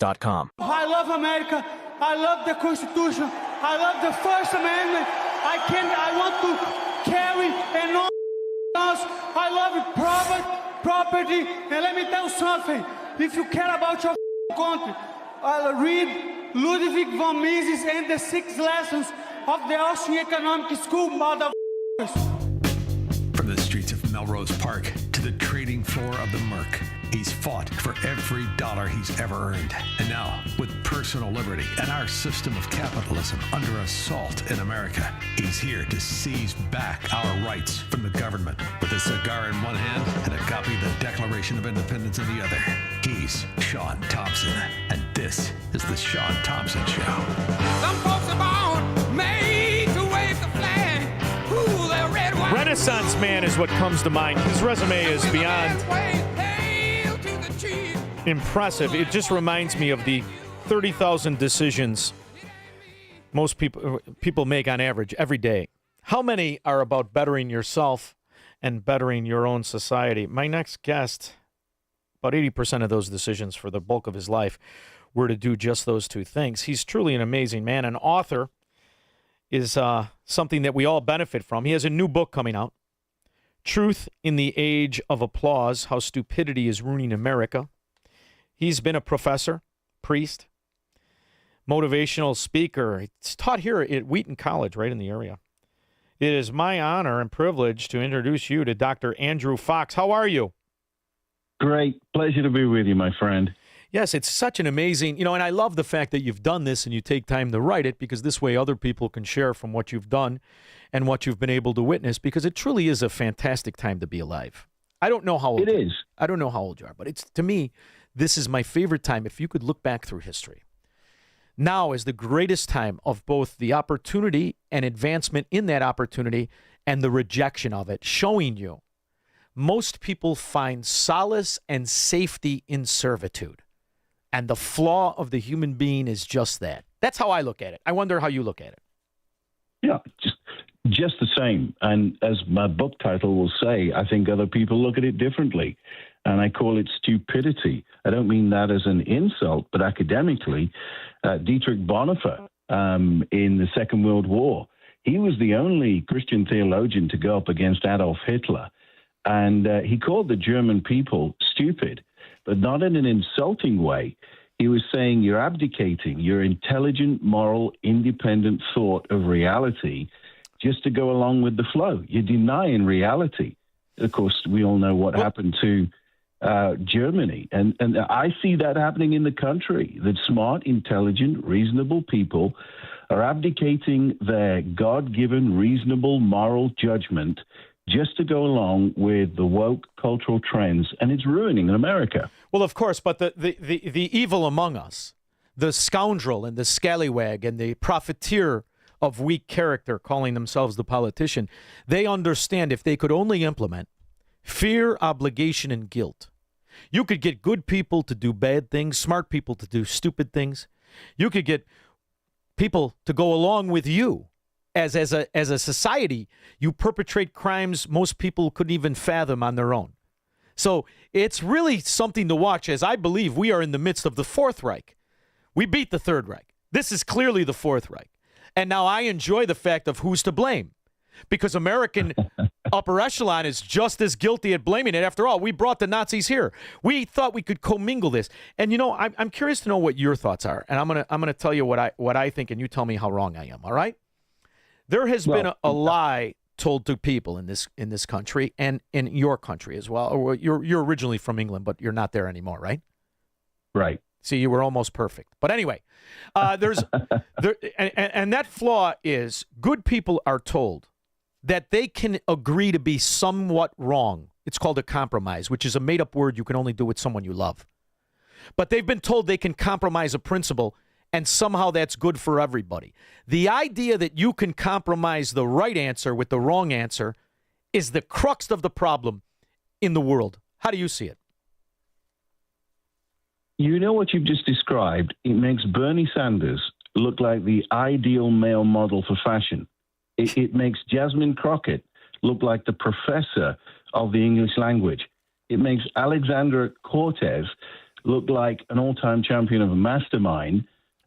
I love America. I love the Constitution. I love the First Amendment. I want to carry and all else. I love property. And let me tell you something. If you care about your country, read Ludwig von Mises and the 6 lessons of the Austrian Economic School, motherfuckers. From the streets of Melrose Park to the trading floor of the Merc, he's fought for every dollar he's ever earned. And now, with personal liberty and our system of capitalism under assault in America, he's here to seize back our rights from the government. With a cigar in one hand and a copy of the Declaration of Independence in the other, he's Shaun Thompson. And this is the Shaun Thompson Show. Some folks are born made to wave the flag. Ooh, they're red, white, Renaissance man is what comes to mind. His resume is beyond impressive. It just reminds me of the 30,000 decisions most people make on average every day. How many are about bettering yourself and bettering your own society? My next guest, about 80% of those decisions for the bulk of his life were to do just those two things. He's truly an amazing man. An author is something that we all benefit from. He has a new book coming out, Truth in the Age of Applause, How Stupidity is Ruining America. He's been a professor, priest, motivational speaker. He's taught here at Wheaton College, right in the area. It is my honor and privilege to introduce you to Dr. Andrew Fox. How are you? Great. Pleasure to be with you, my friend. Yes, it's such an amazing, and I love the fact that you've done this and you take time to write it, because this way other people can share from what you've done and what you've been able to witness, because it truly is a fantastic time to be alive. I don't know how old it is. I don't know how old you are, but it's, to me, this is my favorite time. If you could look back through history, now is the greatest time of both the opportunity and advancement in that opportunity and the rejection of it, showing you most people find solace and safety in servitude. And the flaw of the human being is just that. That's how I look at it. I wonder how you look at it. Yeah, just the same. And as my book title will say, I think other people look at it differently. And I call it stupidity. I don't mean that as an insult, but academically, Dietrich Bonhoeffer in the Second World War, he was the only Christian theologian to go up against Adolf Hitler. And he called the German people stupid, but not in an insulting way. He was saying you're abdicating your intelligent, moral, independent thought of reality just to go along with the flow. You're denying reality. Of course, we all know what happened to Germany. And I see that happening in the country, that smart, intelligent, reasonable people are abdicating their God-given, reasonable, moral judgment just to go along with the woke cultural trends, and it's ruining America. Well, of course, but the evil among us, the scoundrel and the scallywag and the profiteer of weak character calling themselves the politician, they understand if they could only implement fear, obligation, and guilt. You could get good people to do bad things, smart people to do stupid things. You could get people to go along with you. As a society, you perpetrate crimes most people couldn't even fathom on their own. So it's really something to watch, as I believe we are in the midst of the Fourth Reich. We beat the Third Reich. This is clearly the Fourth Reich. And now I enjoy the fact of who's to blame, because American upper echelon is just as guilty at blaming it. After all, we brought the Nazis here. We thought we could commingle this. And, I'm curious to know what your thoughts are. And I'm gonna tell you what I think, and you tell me how wrong I am, all right? There has been a lie told to people in this country and in your country as well. Or you're originally from England, but you're not there anymore, right? Right. See, you were almost perfect. But anyway, and that flaw is good people are told that they can agree to be somewhat wrong. It's called a compromise, which is a made-up word you can only do with someone you love. But they've been told they can compromise a principle, and somehow that's good for everybody. The idea that you can compromise the right answer with the wrong answer is the crux of the problem in the world. How do you see it? You know what you've just described? It makes Bernie Sanders look like the ideal male model for fashion. It makes Jasmine Crockett look like the professor of the English language. It makes Alexandra Cortez looked like an all-time champion of a mastermind,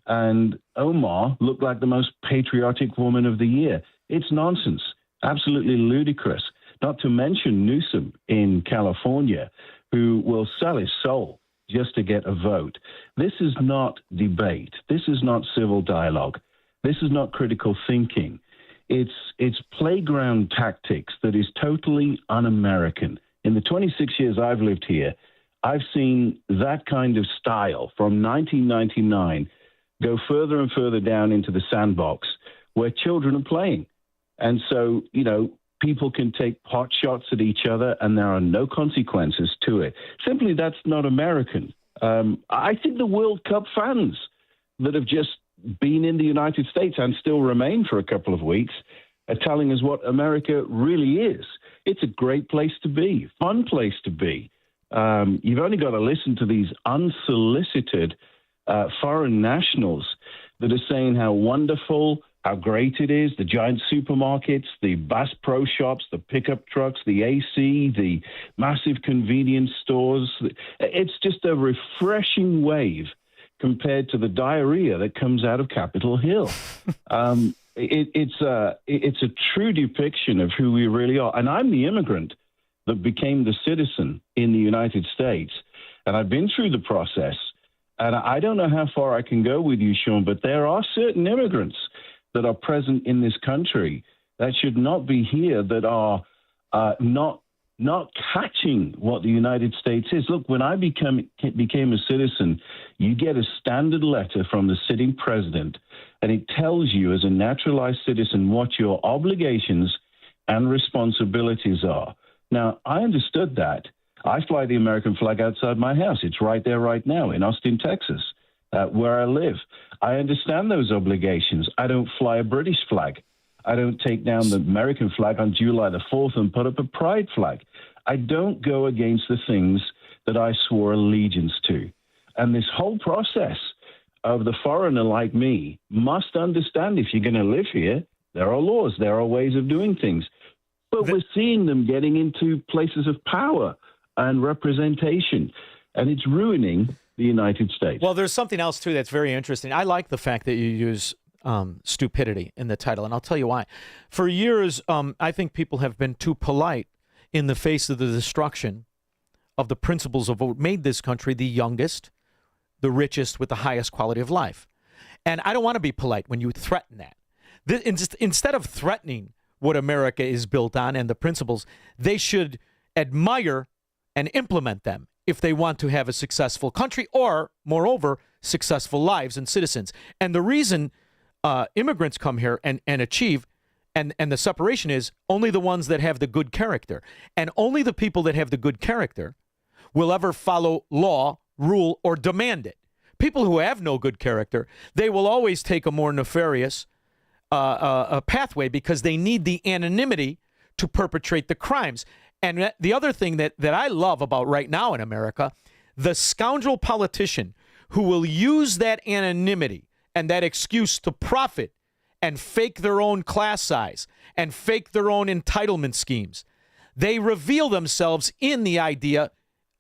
and Omar looked like the most patriotic woman of the year. It's nonsense, absolutely ludicrous. Not to mention Newsom in California, who will sell his soul just to get a vote. This is not debate. This is not civil dialogue. This is not critical thinking. It's playground tactics that is totally un-American. In the 26 years I've lived here, I've seen that kind of style from 1999 go further and further down into the sandbox where children are playing. And so, you know, people can take pot shots at each other and there are no consequences to it. Simply, that's not American. I think the World Cup fans that have just been in the United States and still remain for a couple of weeks are telling us what America really is. It's a great place to be, fun place to be. You've only got to listen to these unsolicited foreign nationals that are saying how wonderful, how great it is, the giant supermarkets, the Bass Pro Shops, the pickup trucks, the AC, the massive convenience stores. It's just a refreshing wave compared to the diarrhea that comes out of Capitol Hill. It's a true depiction of who we really are. And I'm the immigrant that became the citizen in the United States. And I've been through the process. And I don't know how far I can go with you, Shaun, but there are certain immigrants that are present in this country that should not be here, that are not catching what the United States is. Look, when I became a citizen, you get a standard letter from the sitting president, and it tells you as a naturalized citizen what your obligations and responsibilities are. Now, I understood that. I fly the American flag outside my house. It's right there right now in Austin, Texas, where I live. I understand those obligations. I don't fly a British flag. I don't take down the American flag on July the 4th and put up a pride flag. I don't go against the things that I swore allegiance to. And this whole process of the foreigner like me must understand, if you're going to live here, there are laws, there are ways of doing things. But we're seeing them getting into places of power and representation, and it's ruining the United States. Well, there's something else, too, that's very interesting. I like the fact that you use stupidity in the title, and I'll tell you why. For years, I think people have been too polite in the face of the destruction of the principles of what made this country the youngest, the richest, with the highest quality of life. And I don't want to be polite when you threaten that. Instead of threatening what America is built on and the principles, they should admire and implement them if they want to have a successful country or, moreover, successful lives and citizens. And the reason immigrants come here and achieve, and the separation is only the ones that have the good character. And only the people that have the good character will ever follow law, rule, or demand it. People who have no good character, they will always take a more nefarious pathway because they need the anonymity to perpetrate the crimes. And the other thing that I love about right now in America, the scoundrel politician who will use that anonymity and that excuse to profit and fake their own class size and fake their own entitlement schemes. They reveal themselves in the idea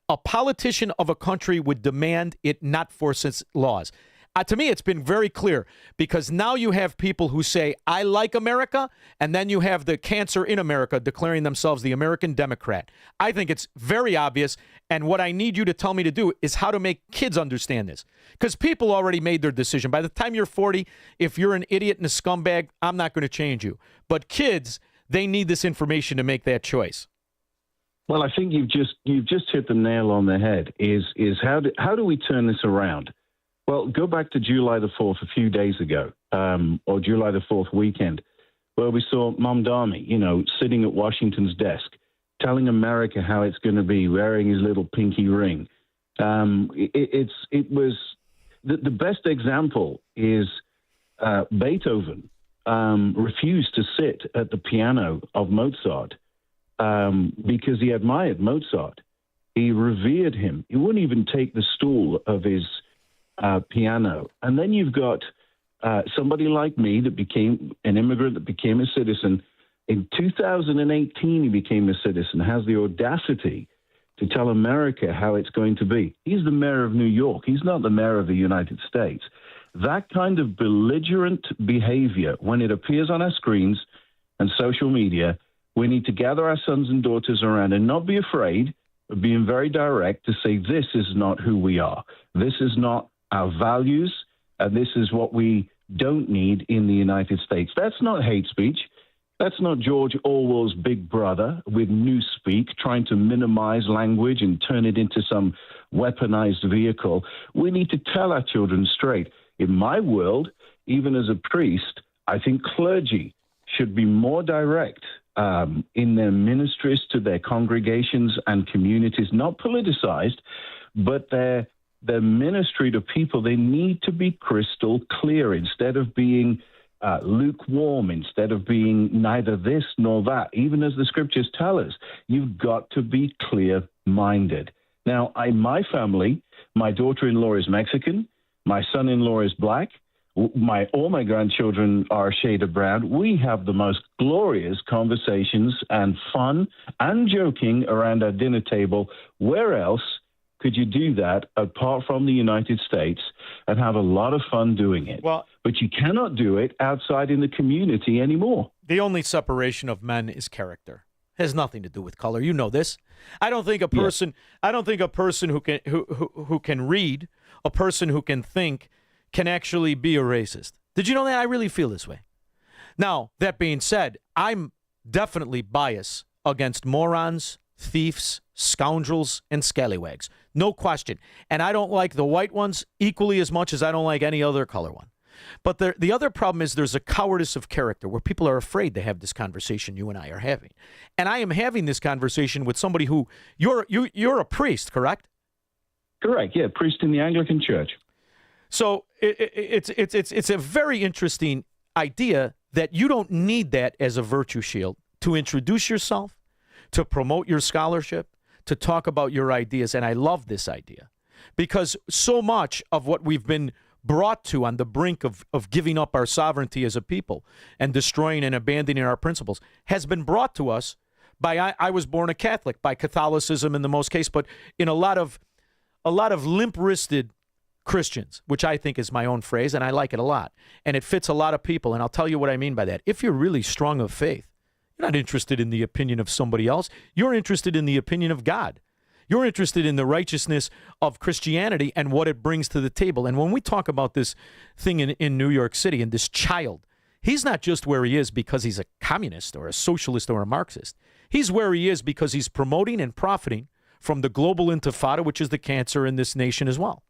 a politician of a country would demand it not force its laws. To me, it's been very clear because now you have people who say, I like America, and then you have the cancer in America declaring themselves the American Democrat. I think it's very obvious, and what I need you to tell me to do is how to make kids understand this. Because people already made their decision. By the time you're 40, if you're an idiot and a scumbag, I'm not going to change you. But kids, they need this information to make that choice. Well, I think you've just hit the nail on the head, is how do we turn this around? Well, go back to July the 4th a few days ago, or July the 4th weekend, where we saw Mamdani, sitting at Washington's desk, telling America how it's going to be, wearing his little pinky ring. It was the best example is Beethoven refused to sit at the piano of Mozart because he admired Mozart. He revered him. He wouldn't even take the stool of his piano. And then you've got somebody like me that became an immigrant, that became a citizen. In 2018, he became a citizen, has the audacity to tell America how it's going to be. He's the mayor of New York. He's not the mayor of the United States. That kind of belligerent behavior, when it appears on our screens and social media, we need to gather our sons and daughters around and not be afraid of being very direct to say, this is not who we are. This is not our values, and this is what we don't need in the United States. That's not hate speech. That's not George Orwell's Big Brother with Newspeak trying to minimize language and turn it into some weaponized vehicle. We need to tell our children straight. In my world, even as a priest, I think clergy should be more direct in their ministries to their congregations and communities, not politicized, but their ministry to people. They need to be crystal clear instead of being lukewarm, instead of being neither this nor that. Even as the scriptures tell us, you've got to be clear-minded. Now, my family, my daughter-in-law is Mexican, my son-in-law is black, all my grandchildren are a shade of brown. We have the most glorious conversations and fun and joking around our dinner table. Where else could you do that apart from the United States and have a lot of fun doing it? Well, but you cannot do it outside in the community anymore. the only separation of men is character. It has nothing to do with color. You know this. I don't think a person who can read, a person who can think, can actually be a racist. Did you know that? I really feel this way. Now, that being said, I'm definitely biased against morons, thieves, scoundrels, and scallywags. No question. And I don't like the white ones equally as much as I don't like any other color one. But the other problem is there's a cowardice of character where people are afraid to have this conversation you and I are having. And I am having this conversation with somebody who, you're a priest, correct? Correct, yeah, priest in the Anglican Church. So it's a very interesting idea that you don't need that as a virtue shield to introduce yourself, to promote your scholarship, to talk about your ideas. And I love this idea because so much of what we've been brought to on the brink of giving up our sovereignty as a people and destroying and abandoning our principles has been brought to us by, I was born a Catholic, by Catholicism in the most case, but in a lot of limp-wristed Christians, which I think is my own phrase, and I like it a lot. And it fits a lot of people, and I'll tell you what I mean by that. If you're really strong of faith, you're not interested in the opinion of somebody else. You're interested in the opinion of God. You're interested in the righteousness of Christianity and what it brings to the table. And when we talk about this thing in New York City and this child, he's not just where he is because he's a communist or a socialist or a Marxist. He's where he is because he's promoting and profiting from the global intifada, which is the cancer in this nation as well.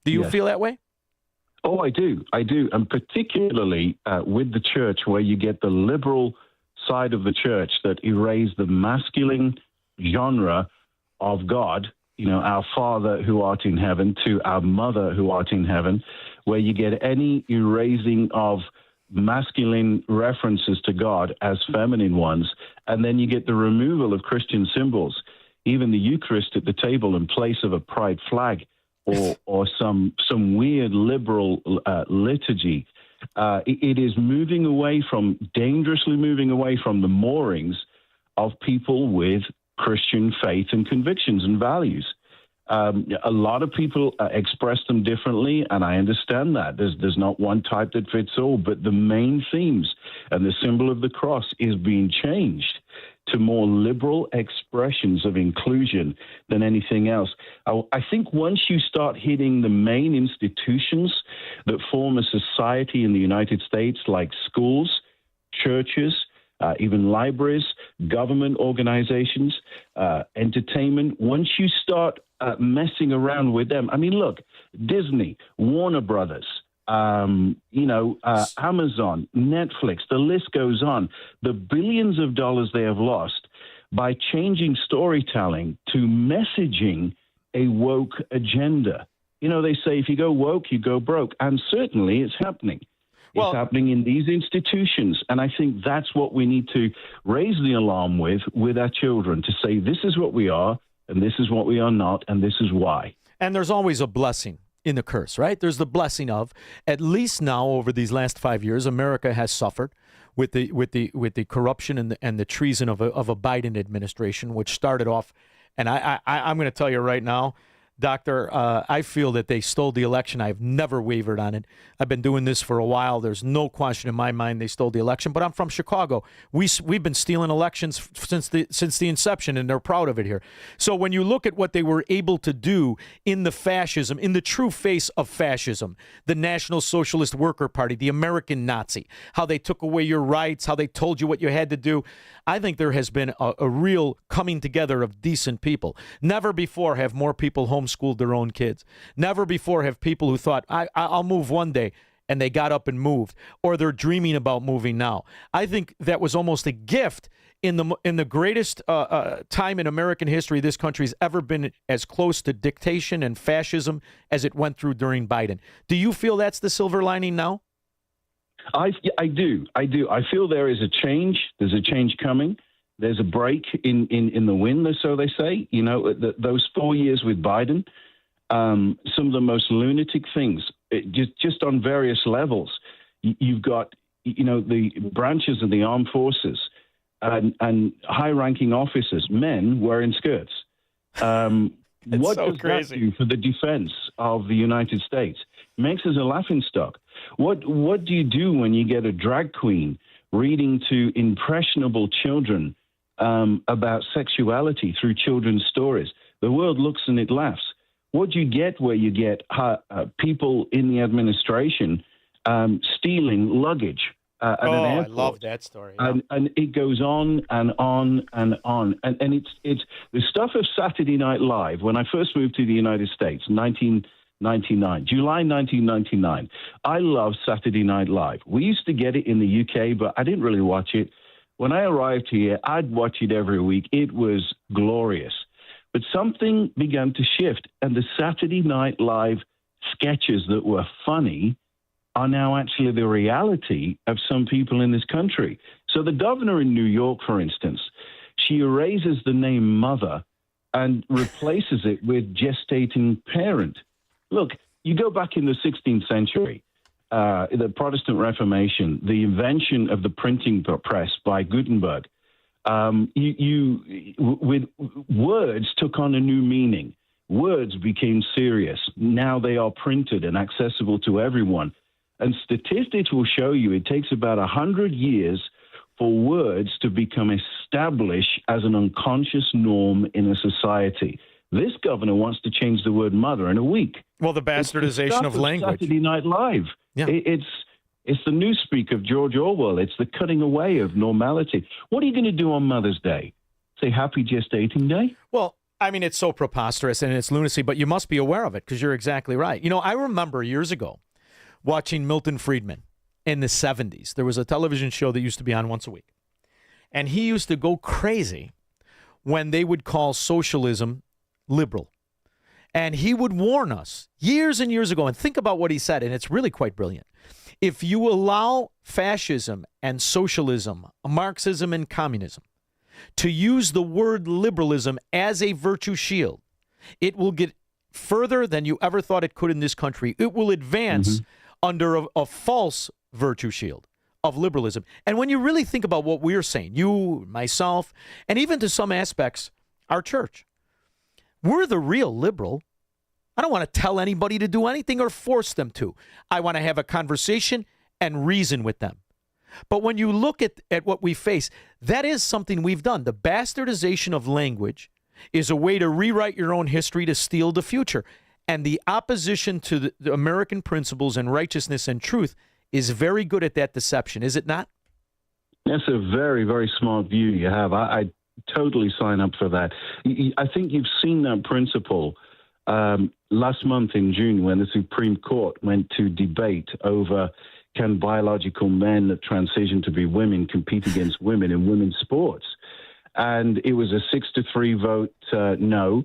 Do you feel that way? Oh, I do. And particularly with the church, where you get the liberal side of the church that erase the masculine genre of God, our Father who art in heaven, to our Mother who art in heaven, where you get any erasing of masculine references to God as feminine ones, and then you get the removal of Christian symbols, even the Eucharist at the table in place of a pride flag or some weird liberal liturgy. It is dangerously moving away from the moorings of people with Christian faith and convictions and values. A lot of people express them differently, and I understand that. There's not one type that fits all, but the main themes and the symbol of the cross is being changed to more liberal expressions of inclusion than anything else. I think once you start hitting the main institutions that form a society in the United States, like schools, churches, even libraries, government organizations, entertainment, once you start messing around with them, I mean, look, Disney, Warner Brothers, Amazon, Netflix, the list goes on. The billions of dollars they have lost by changing storytelling to messaging a woke agenda. They say if you go woke, you go broke. And certainly it's happening. It's happening in these institutions. And I think that's what we need to raise the alarm with our children, to say this is what we are and this is what we are not and this is why. And there's always a blessing in the curse, right? There's the blessing of, at least now over these last 5 years, America has suffered with the corruption and the treason of a Biden administration, which started off And I'm going to tell you right now, Doctor, I feel that they stole the election. I've never wavered on it. I've been doing this for a while. There's no question in my mind they stole the election. But I'm from Chicago. We've been stealing elections since the inception, and they're proud of it here. So when you look at what they were able to do in the fascism, in the true face of fascism, the National Socialist Worker Party, the American Nazi, how they took away your rights, how they told you what you had to do, I think there has been a real coming together of decent people. Never before have more people homeschooled their own kids. Never before have people who thought, I'll move one day, and they got up and moved, or they're dreaming about moving now. I think that was almost a gift in the greatest time in American history this country's ever been as close to dictation and fascism as it went through during Biden. Do you feel that's the silver lining now? I do. I feel there is a change. There's a change coming. There's a break in the wind, so they say. You know, those 4 years with Biden, some of the most lunatic things, just on various levels. You've got, you know, the branches of the armed forces and high-ranking officers, men wearing skirts. What so does crazy. that do for the defense of the United States? It makes us a laughingstock. What do you do when you get a drag queen reading to impressionable children about sexuality through children's stories? The world looks and it laughs. What do you get where you get people in the administration stealing luggage at an airport? I love that story. Yeah. And it goes on and on and on. And it's the stuff of Saturday Night Live. When I first moved to the United States, July 1999, I loved Saturday Night Live. We used to get it in the UK, but I didn't really watch it. When I arrived here, I'd watch it every week. It was glorious. But something began to shift, and the Saturday Night Live sketches that were funny are now actually the reality of some people in this country. So the governor in New York, for instance, she erases the name mother and replaces it with gestating parent. Look, you go back in the 16th century, the Protestant Reformation, the invention of the printing press by Gutenberg, with words took on a new meaning. Words became serious. Now they are printed and accessible to everyone. And statistics will show you it takes about 100 years for words to become established as an unconscious norm in a society. This governor wants to change the word mother in a week. Well, the bastardization of language. Saturday Night Live. Yeah. It's the newspeak of George Orwell. It's the cutting away of normality. What are you going to do on Mother's Day? Say happy gestating day? Well, I mean, it's so preposterous and it's lunacy, but you must be aware of it because you're exactly right. You know, I remember years ago watching Milton Friedman in the 70s. There was a television show that used to be on once a week. And he used to go crazy when they would call socialism liberal. And he would warn us years and years ago, and think about what he said, and it's really quite brilliant. If you allow fascism and socialism, Marxism and communism, to use the word liberalism as a virtue shield, it will get further than you ever thought it could in this country. It will advance under a false virtue shield of liberalism. And when you really think about what we're saying, you, myself, and even to some aspects, our church, we're the real liberal. I don't want to tell anybody to do anything or force them to. I want to have a conversation and reason with them. But when you look at what we face, that is something we've done. The bastardization of language is a way to rewrite your own history to steal the future. And the opposition to the American principles and righteousness and truth is very good at that deception, is it not? That's a very, very smart view you have. I totally sign up for that. I think you've seen that principle last month in June when the Supreme Court went to debate over can biological men that transition to be women compete against women in women's sports. And it was a 6-3 vote no.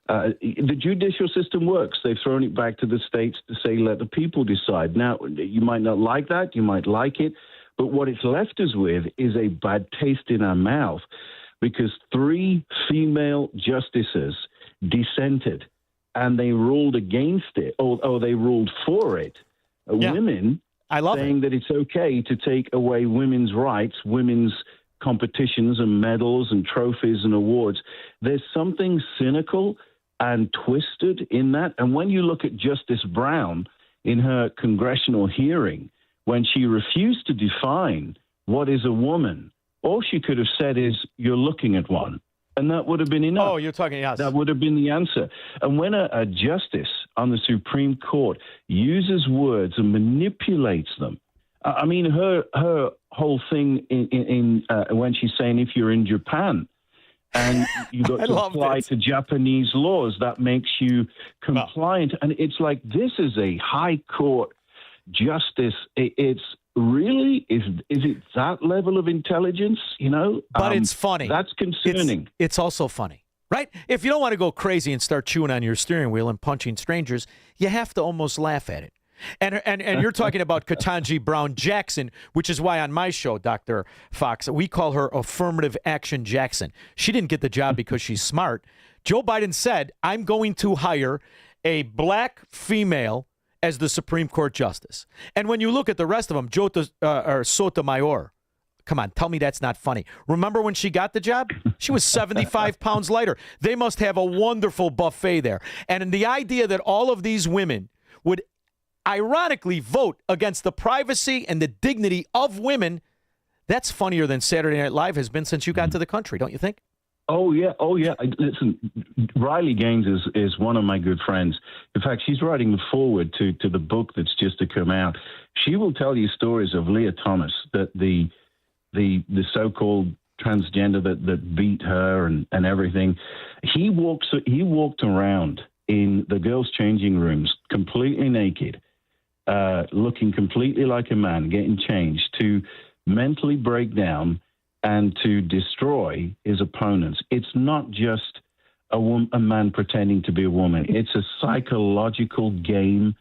The judicial system works. They've thrown it back to the states to say, let the people decide. Now, you might not like that. You might like it. But what it's left us with is a bad taste in our mouth because 3 female justices dissented and they ruled against it, or they ruled for it. Yeah. Women I love saying that it's okay to take away women's rights, women's competitions and medals and trophies and awards. There's something cynical and twisted in that. And when you look at Justice Brown in her congressional hearing, when she refused to define what is a woman, all she could have said is, "You're looking at one." And that would have been enough. Oh, you're talking, yes. That would have been the answer. And when a justice on the Supreme Court uses words and manipulates them, I mean, her whole thing in when she's saying, if you're in Japan and you've got to apply to Japanese laws, that makes you compliant. And it's like, this is a high court justice. It's really, is it that level of intelligence, you know? But it's funny. That's concerning. It's also funny, right? If you don't want to go crazy and start chewing on your steering wheel and punching strangers, you have to almost laugh at it. And you're talking about Ketanji Brown Jackson, which is why on my show, Dr. Fox, we call her Affirmative Action Jackson. She didn't get the job because she's smart. Joe Biden said, I'm going to hire a black female as the Supreme Court justice. And when you look at the rest of them, Sotomayor, come on, tell me that's not funny. Remember when she got the job? She was 75 pounds lighter. They must have a wonderful buffet there. And the idea that all of these women would ironically vote against the privacy and the dignity of women, that's funnier than Saturday Night Live has been since you got to the country, don't you think? Oh, yeah. Listen, Riley Gaines is one of my good friends. In fact, she's writing the foreword to the book that's just to come out. She will tell you stories of Leah Thomas, that the so-called transgender that beat her and everything. He walked around in the girls' changing rooms completely naked, looking completely like a man, getting changed, to mentally break down and to destroy his opponents. It's not just a man pretending to be a woman. It's a psychological game.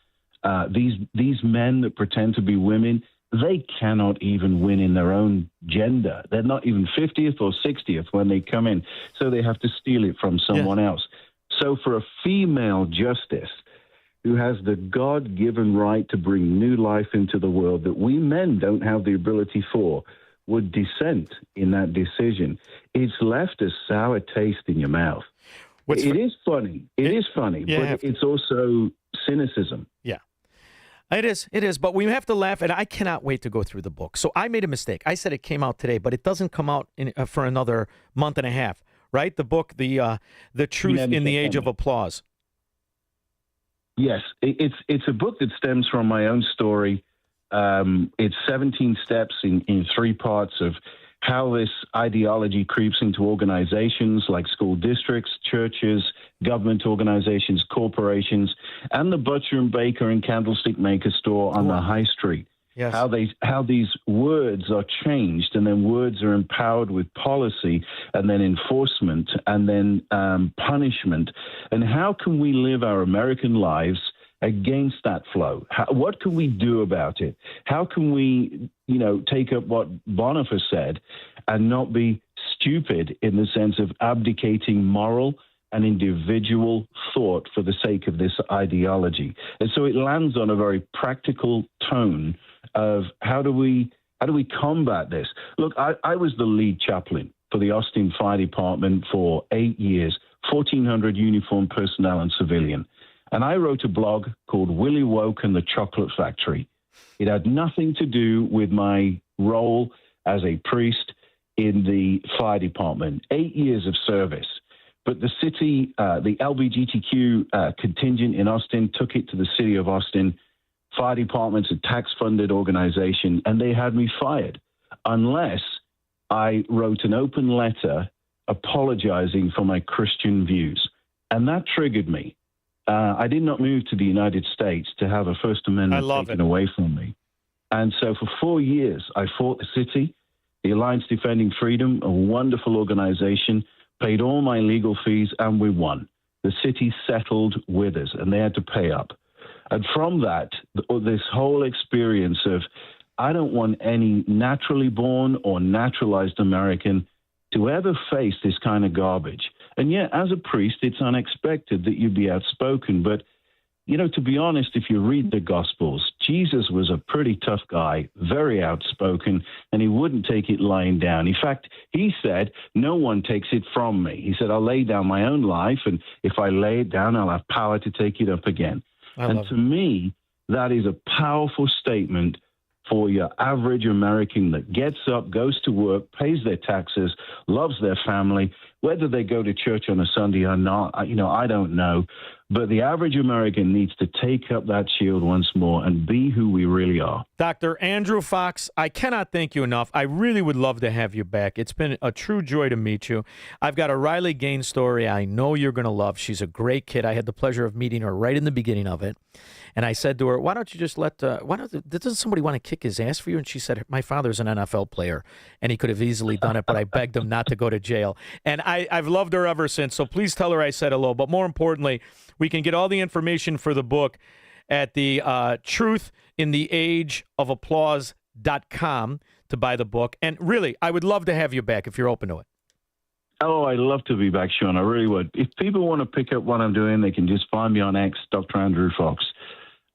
These men that pretend to be women, they cannot even win in their own gender. They're not even 50th or 60th when they come in, so they have to steal it from someone else. So for a female justice who has the God-given right to bring new life into the world that we men don't have the ability for, would dissent in that decision, it's left a sour taste in your mouth. It is funny. It is funny, but it's also cynicism. Yeah. It is, but we have to laugh, and I cannot wait to go through the book. So I made a mistake. I said it came out today, but it doesn't come out for another month and a half, right? The book, The Truth in the Age of Applause. Yes, it's a book that stems from my own story. It's 17 steps in 3 parts of how this ideology creeps into organizations like school districts, churches, government organizations, corporations, and the butcher and baker and candlestick maker store on the high street. Yes. How these words are changed, and then words are empowered with policy, and then enforcement, and then punishment. And how can we live our American lives against that flow? What can we do about it? How can we, take up what Bonhoeffer said and not be stupid in the sense of abdicating moral and individual thought for the sake of this ideology? And so it lands on a very practical tone of how do we combat this? Look, I was the lead chaplain for the Austin Fire Department for 8 years, 1,400 uniformed personnel and civilian. And I wrote a blog called Willie Woke and the Chocolate Factory. It had nothing to do with my role as a priest in the fire department. 8 years of service. But the city, the LGBTQ contingent in Austin took it to the city of Austin. Fire department's a tax-funded organization, and they had me fired unless I wrote an open letter apologizing for my Christian views. And that triggered me. I did not move to the United States to have a First Amendment taken away from me. And so for 4 years, I fought the city, the Alliance Defending Freedom, a wonderful organization, paid all my legal fees, and we won. The city settled with us, and they had to pay up. And from that, this whole experience of, I don't want any naturally born or naturalized American to ever face this kind of garbage. And yet, as a priest, it's unexpected that you'd be outspoken. But, to be honest, if you read the Gospels, Jesus was a pretty tough guy, very outspoken, and he wouldn't take it lying down. In fact, he said, no one takes it from me. He said, I'll lay down my own life, and if I lay it down, I'll have power to take it up again. And to me, that is a powerful statement for your average American that gets up, goes to work, pays their taxes, loves their family, whether they go to church on a Sunday or not, I don't know. But the average American needs to take up that shield once more and be who we really are. Dr. Andrew Fox, I cannot thank you enough. I really would love to have you back. It's been a true joy to meet you. I've got a Riley Gaines story I know you're going to love. She's a great kid. I had the pleasure of meeting her right in the beginning of it. And I said to her, why don't you just doesn't somebody want to kick his ass for you? And she said, my father's an NFL player, and he could have easily done it, but I begged him not to go to jail. And I've loved her ever since. So please tell her I said hello. But more importantly, we can get all the information for the book at the truthintheageofapplause.com to buy the book. And really, I would love to have you back if you're open to it. Oh, I'd love to be back, Shaun. I really would. If people want to pick up what I'm doing, they can just find me on X, Dr. Andrew Fox,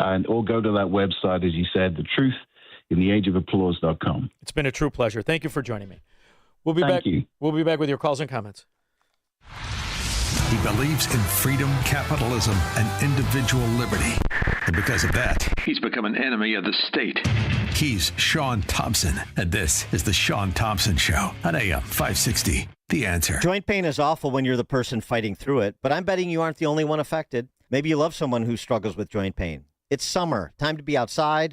or go to that website, as you said, truthintheageofapplause.com. It's been a true pleasure. Thank you for joining me. We'll be Thank back. you. We'll be back with your calls and comments. He believes in freedom, capitalism, and individual liberty. And because of that, he's become an enemy of the state. He's Shaun Thompson, and this is The Shaun Thompson Show on AM 560. The Answer. Joint pain is awful when you're the person fighting through it, but I'm betting you aren't the only one affected. Maybe you love someone who struggles with joint pain. It's summer, time to be outside,